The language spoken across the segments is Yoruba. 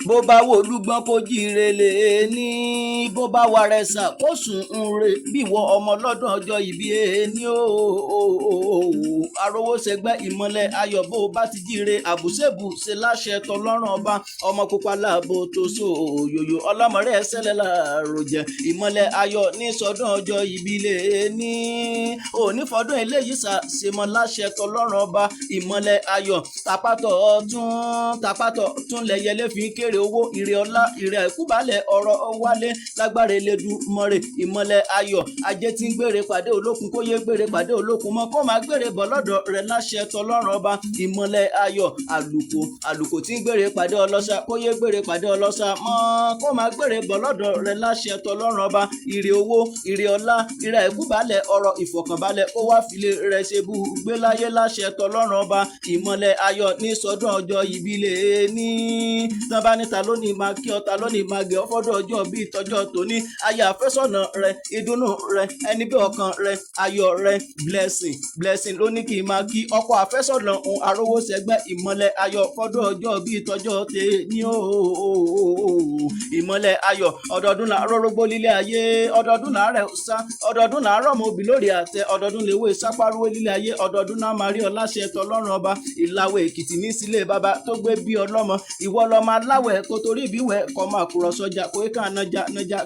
bó bá wò lúgbọ́n kó jíire lè ní bó bá wà rẹ̀ ṣàkóso ń re bí ìwọ ọmọ lọ́dún ọjọ́ ìbí ẹni o arówó ṣẹgbẹ́ ìmọ̀lẹ̀ ayọ̀ bó bá ti jíire àbùṣebù ṣe láṣẹ tọlọ́run ọba ọmọ pupa láàbò tó so òyòyò ọlọ́mọrẹ́ ṣẹlẹ̀ láròjẹ ìmọ̀lẹ̀ ayọ̀ ní sọdún ọjọ́ ìbí lè ní onífọdún eléyìí ṣàṣemọ láṣẹ tọlọ́run ọba ìmọ̀lẹ̀ ayọ̀ tapátọ̀ tún lẹ́yẹlé fi kéré owó ire ọlá ire àìkúbalẹ̀ ọ̀rọ̀ wálé lágbára Elédùmarè ìmọ̀lẹ̀ ayọ̀ ajé tí ń gbére pàdé olókun kó yé gbére pàdé olókun mọ́ kó máa gbére bọ̀ lọ́dọ̀ rẹ̀ láṣẹ tọlọ́run ọba ìmọ̀lẹ̀ ayọ̀ àlùkò tí ń gbére pàdé ọlọ́ṣà kó yé gbére pàdé ọlọ́ṣà mọ́ kó máa gbére bọ̀ lọ́dọ̀ rẹ̀ láṣẹ tọlọ́run ọba ire owó ire ọlá ire àìkúbalẹ̀ ọ̀rọ̀ ìfọ̀kànbalẹ̀ kó wá file rẹ̀ ṣe bú gbé láyé láṣẹ tọlọ́run ọba ìmọ̀lẹ̀ ayọ̀ ní sọdún ọjọ́ ìbílẹ̀ ní tán bá níta lónìí máa kí ọta lónìí máa gẹ̀ ọ́ fọ́dún ọjọ́ bíi tọjọ́ tòní ayé àfẹ́sọ̀nà rẹ ìdùnnú rẹ ẹni bí ọkàn rẹ ayọ̀ rẹ blessing ló ní kí n máa kí ọkọ àfẹ́sọ̀nà ohun arówó ṣẹgbẹ́ ìmọ̀lẹ̀ ayọ̀ fọ́dún ọjọ́ bíi tọjọ́ tèní o ìmọ̀lẹ̀ ayọ̀ ọdọọdún là rọ́rọ́gbó lílé ayé ọdọọdún là rẹ̀ sá ọdọọdún là rọ̀ mọ́ òbí lórí àtẹ ọdọọdún lè wé sápárúwé lílé ayé ọdọọdún náà máa rí ọ láṣẹ tọlọ́run ọba ìlàwé èkìtì ní sílé bàbá tó gbé bí ọlọ́mọ ìwọ lọ́mọ aláwẹ̀ kó torí ìbíwẹ̀ kọ́ máa kúrọ̀ sọ́jà kó ká nájà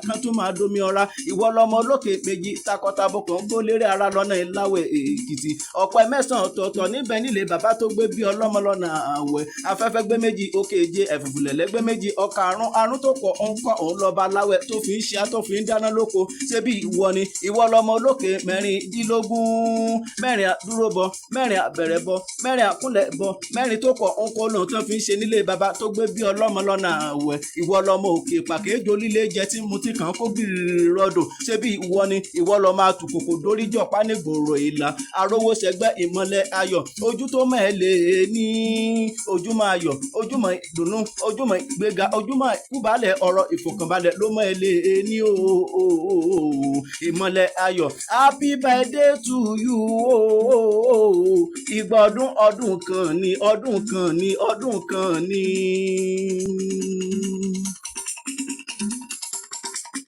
kán tún máa domi ọ̀ra ìwọ lọ́mọ olókè méjì takọtabo kan kó lérè ara lọ́nà ìlàwẹ̀ èkìtì ọ̀pẹ mẹ́sàn-án ọ̀tọ̀ọ̀tọ̀ níbẹ̀ nílé bàbá tó gbé bí ọlọ́mọ lọ́nà àwẹ̀ afẹ́fẹ́ gbé méjì òkè èje ẹ̀fùfùlẹ̀lẹ̀ gbé méjì ọkà àrùn tó pọ̀ ń kọ́ òun lọ́ba aláwẹ̀ tó fi ń ṣe tó fi ń dáná lóko ṣé bí ìwọ ni ìwọ lọ́mọ olókè mẹ́rìndínlógún mẹ́rin àdúró bọ mẹ́rin àbẹ̀rẹ̀ bọ mẹ́rin àkúnlẹ̀ bọ mẹ́rin tó pọ̀ ń kọ́ lóun tó fi ń ṣe nílé bàbá tó gbé bí ọlọ́mọ lọ́nà àwẹ̀ ìwọ lọ́mọ òkè pàkéjọ líle jẹ tí mu ti kàn kó gírì rọdò ṣé bí ìwọ ni ìwọ lọ́mọ àtùkòkò dóríjọ pánigbòrò ìlà arówó ṣẹgbẹ́ ìmọ̀lẹ̀ ayọ̀ ojú tó mẹ́ẹ̀lẹ́ ní ojúmọ́ ayọ̀ ojúmọ́ ìdùnnú ojúmọ́ ìgbéga ojúmọ́ ìkúbalẹ̀ ọ̀rọ̀ ìfọ̀kànbalẹ̀ ló mẹ́ẹ̀lẹ́ ní ìmọ̀lẹ̀ ayọ̀ happy birthday to you ìgbà ọdún kan ni ọdún kan ni.